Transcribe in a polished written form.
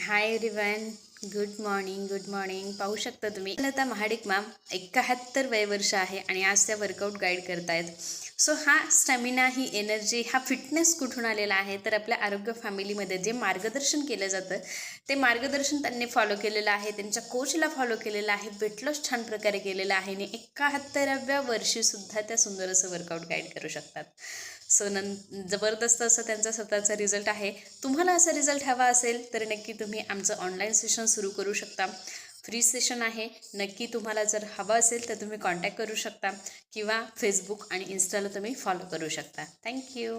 Hi everyone, good morning. पाहू शकता तुम्ही लता महाडिक मॅम 71 वय वर्ष आहे आणि आज त्या वर्कआउट गाईड करतायत. सो हा स्टॅमिना, ही एनर्जी, हा फिटनेस कुठून आलेला आहे तर आपल्या आरोग्य फॅमिलीमध्ये जे मार्गदर्शन केलं जातं ते मार्गदर्शन त्यांनी फॉलो केलेलं आहे, त्यांच्या कोचला फॉलो केलेलं आहे, वेट लॉस छान प्रकारे केलेलं आहे आणि 71व्या वर्षीसुद्धा त्या सुंदर असं वर्कआउट गाईड करू शकतात. सो जबरदस्त असं त्यांचा स्वतःचा रिझल्ट आहे. तुम्हाला असा रिझल्ट हवा असेल तर नक्की तुम्ही आमचं ऑनलाईन सेशन सुरू करू शकता. फ्री सेशन आहे. नक्की तुम्हाला जर हवं असेल तर तुम्ही कॉन्टॅक्ट करू शकता किंवा फेसबुक आणि इन्स्टाला तुम्ही फॉलो करू शकता. थँक्यू.